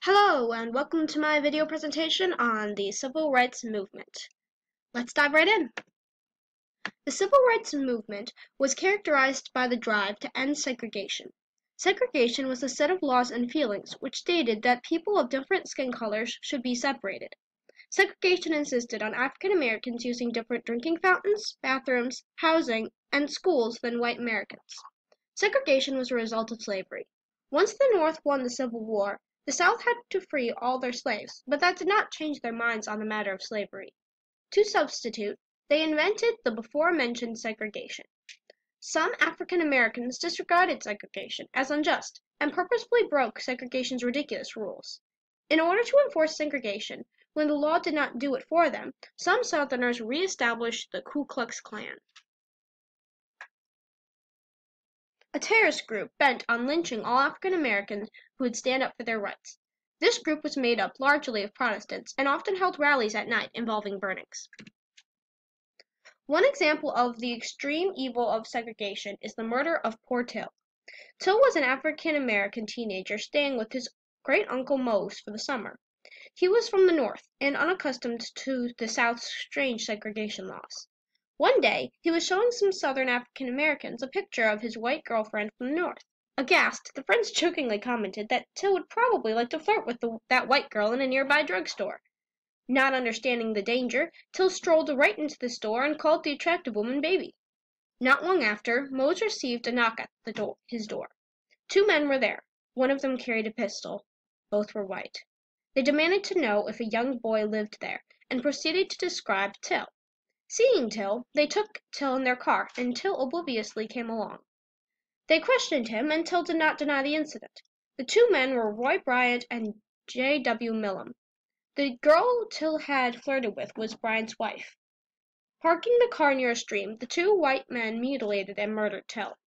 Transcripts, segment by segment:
Hello, and welcome to my video presentation on the Civil Rights Movement. Let's dive right in. The Civil Rights Movement was characterized by the drive to end segregation. Segregation was a set of laws and feelings which stated that people of different skin colors should be separated. Segregation insisted on African Americans using different drinking fountains, bathrooms, housing, and schools than white Americans. Segregation was a result of slavery. Once the North won the Civil War, the South had to free all their slaves, but that did not change their minds on the matter of slavery. To substitute, they invented the before-mentioned segregation. Some African Americans disregarded segregation as unjust and purposefully broke segregation's ridiculous rules. In order to enforce segregation, when the law did not do it for them, some Southerners re-established the Ku Klux Klan, a terrorist group bent on lynching all African Americans who would stand up for their rights. This group was made up largely of Protestants and often held rallies at night involving burnings. One example of the extreme evil of segregation is the murder of poor Till. Till was an African American teenager staying with his great-uncle Mose for the summer. He was from the North and unaccustomed to the South's strange segregation laws. One day, he was showing some Southern African Americans a picture of his white girlfriend from the North. Aghast, the friends jokingly commented that Till would probably like to flirt with that white girl in a nearby drugstore. Not understanding the danger, Till strolled right into the store and called the attractive woman baby. Not long after, Mose received a knock at his door. Two men were there. One of them carried a pistol. Both were white. They demanded to know if a young boy lived there, and proceeded to describe Till. Seeing Till, they took Till in their car, and Till obliviously came along. They questioned him, and Till did not deny the incident. The two men were Roy Bryant and J.W. Milam. The girl Till had flirted with was Bryant's wife. Parking the car near a stream, the two white men mutilated and murdered Till.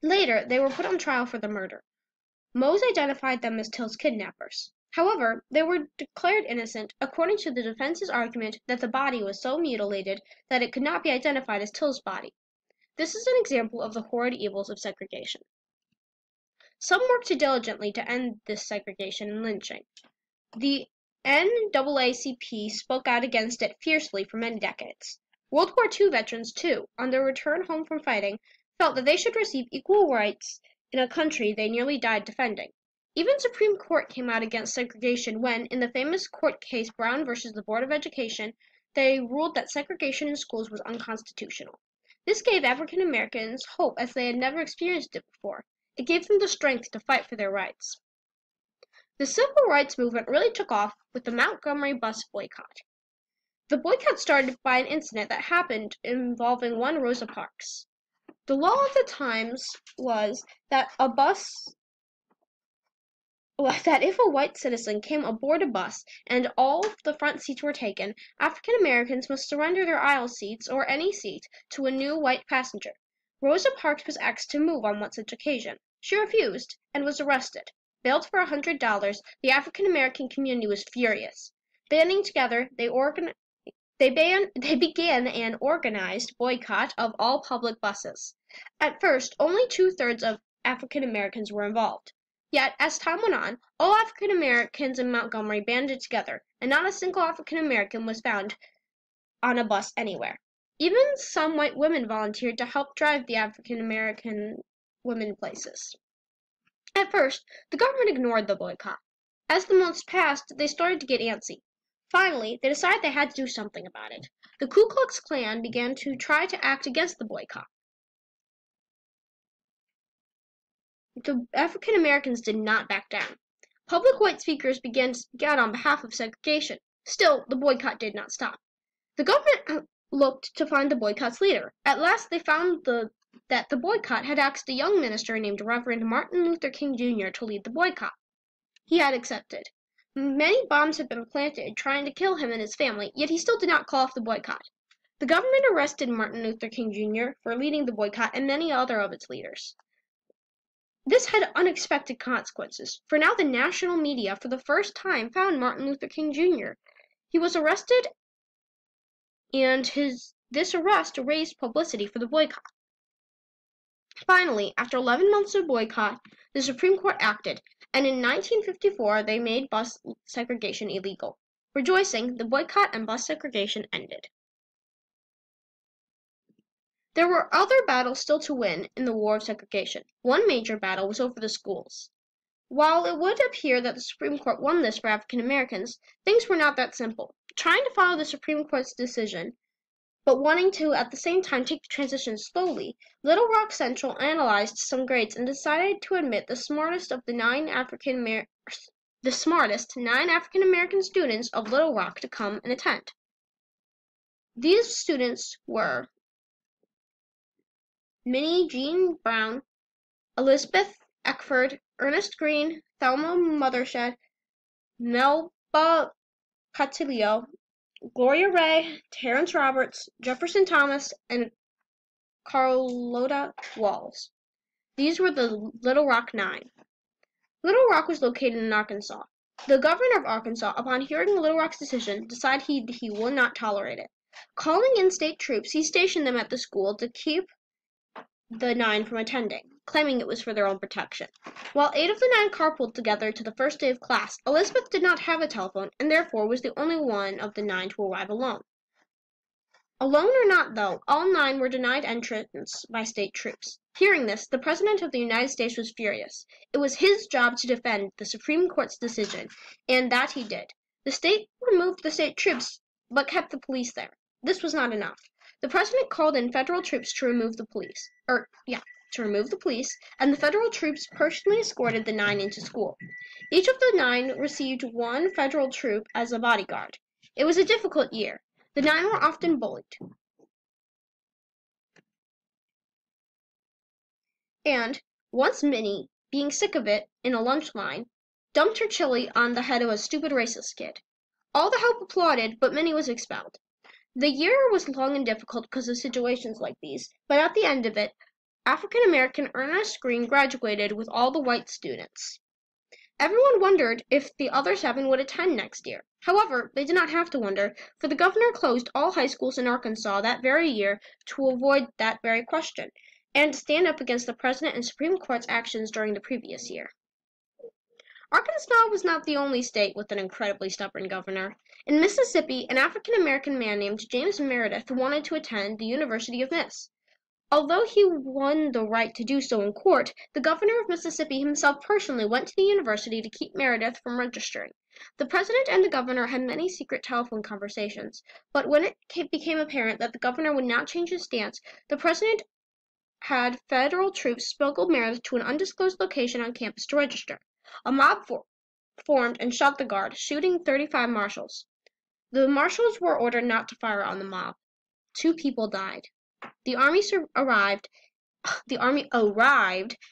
Later, they were put on trial for the murder. Mose identified them as Till's kidnappers. However, they were declared innocent according to the defense's argument that the body was so mutilated that it could not be identified as Till's body. This is an example of the horrid evils of segregation. Some worked diligently to end this segregation and lynching. The NAACP spoke out against it fiercely for many decades. World War II veterans, too, on their return home from fighting, felt that they should receive equal rights in a country they nearly died defending. Even Supreme Court came out against segregation when, in the famous court case Brown versus the Board of Education, they ruled that segregation in schools was unconstitutional. This gave African Americans hope as they had never experienced it before. It gave them the strength to fight for their rights. The civil rights movement really took off with the Montgomery bus boycott. The boycott started by an incident that happened involving one Rosa Parks. The law of the times was that if a white citizen came aboard a bus and all the front seats were taken, African Americans must surrender their aisle seats or any seat to a new white passenger. Rosa Parks was asked to move on one such occasion. She refused and was arrested. Bailed for $100, the African American community was furious. Banding together, they began an organized boycott of all public buses. At first, only 2/3 of African Americans were involved. Yet, as time went on, all African Americans in Montgomery banded together, and not a single African American was found on a bus anywhere. Even some white women volunteered to help drive the African American women places. At first, the government ignored the boycott. As the months passed, they started to get antsy. Finally, they decided they had to do something about it. The Ku Klux Klan began to try to act against the boycott. The African Americans did not back down. Public white speakers began to speak out on behalf of segregation. Still, the boycott did not stop. The government looked to find the boycott's leader. At last, they found that the boycott had asked a young minister named Reverend Martin Luther King Jr. to lead the boycott. He had accepted. Many bombs had been planted trying to kill him and his family, yet he still did not call off the boycott. The government arrested Martin Luther King Jr. for leading the boycott and many other of its leaders. This had unexpected consequences, for now the national media for the first time found Martin Luther King Jr. He was arrested, and this arrest raised publicity for the boycott. Finally, after 11 months of boycott, the Supreme Court acted, and in 1954 they made bus segregation illegal. Rejoicing, the boycott and bus segregation ended. There were other battles still to win in the War of Segregation. One major battle was over the schools. While it would appear that the Supreme Court won this for African Americans, things were not that simple. Trying to follow the Supreme Court's decision, but wanting to at the same time take the transition slowly, Little Rock Central analyzed some grades and decided to admit the smartest 9 African American students of Little Rock to come and attend. These students were Minnie Jean Brown, Elizabeth Eckford, Ernest Green, Thelma Mothershed, Melba Catillo, Gloria Ray, Terrence Roberts, Jefferson Thomas, and Carlotta Walls. These were the Little Rock Nine. Little Rock was located in Arkansas. The governor of Arkansas, upon hearing Little Rock's decision, decided he would not tolerate it. Calling in state troops, he stationed them at the school to keep the 9 from attending, claiming it was for their own protection. While 8 of the 9 carpooled together to the first day of class, Elizabeth did not have a telephone and therefore was the only one of the 9 to arrive alone. Alone or not, though, all 9 were denied entrance by state troops. Hearing this, the President of the United States was furious. It was his job to defend the Supreme Court's decision, and that he did. The state removed the state troops, but kept the police there. This was not enough. The President called in federal troops to remove the police. And the federal troops personally escorted the 9 into school. Each of the 9 received 1 federal troop as a bodyguard. It was a difficult year. The 9 were often bullied. And once Minnie, being sick of it in a lunch line, dumped her chili on the head of a stupid racist kid. All the help applauded, but Minnie was expelled. The year was long and difficult because of situations like these, but at the end of it, African-American Ernest Green graduated with all the white students. Everyone wondered if the other 7 would attend next year. However, they did not have to wonder, for the governor closed all high schools in Arkansas that very year to avoid that very question, and to stand up against the President and Supreme Court's actions during the previous year. Arkansas was not the only state with an incredibly stubborn governor. In Mississippi, an African-American man named James Meredith wanted to attend the University of Miss. Although he won the right to do so in court, the governor of Mississippi himself personally went to the university to keep Meredith from registering. The president and the governor had many secret telephone conversations, but when it became apparent that the governor would not change his stance, the president had federal troops smuggle Meredith to an undisclosed location on campus to register. A mob formed and shot the guard, shooting 35 marshals. The marshals were ordered not to fire on the mob. 2 people died. The army arrived,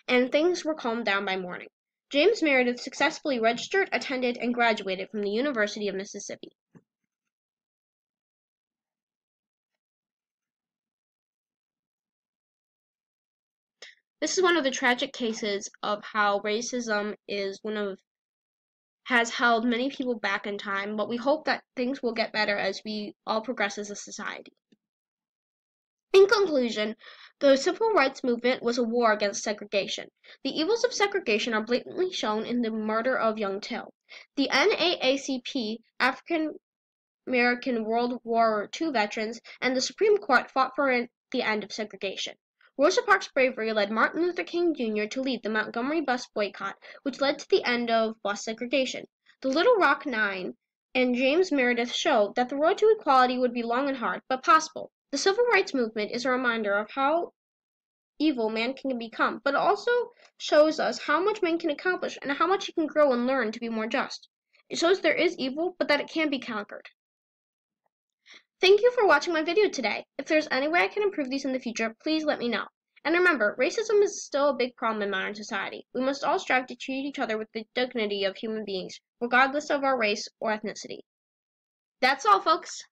and things were calmed down by morning. James Meredith successfully registered, attended, and graduated from the University of Mississippi. This is one of the tragic cases of how racism has held many people back in time, but we hope that things will get better as we all progress as a society. In conclusion, the civil rights movement was a war against segregation. The evils of segregation are blatantly shown in the murder of young Till. The NAACP, African American World War II veterans, and the Supreme Court fought for the end of segregation. Rosa Parks' bravery led Martin Luther King Jr. to lead the Montgomery bus boycott, which led to the end of bus segregation. The Little Rock Nine and James Meredith showed that the road to equality would be long and hard, but possible. The civil rights movement is a reminder of how evil man can become, but it also shows us how much man can accomplish and how much he can grow and learn to be more just. It shows there is evil, but that it can be conquered. Thank you for watching my video today. If there's any way I can improve these in the future, please let me know. And remember, racism is still a big problem in modern society. We must all strive to treat each other with the dignity of human beings, regardless of our race or ethnicity. That's all, folks.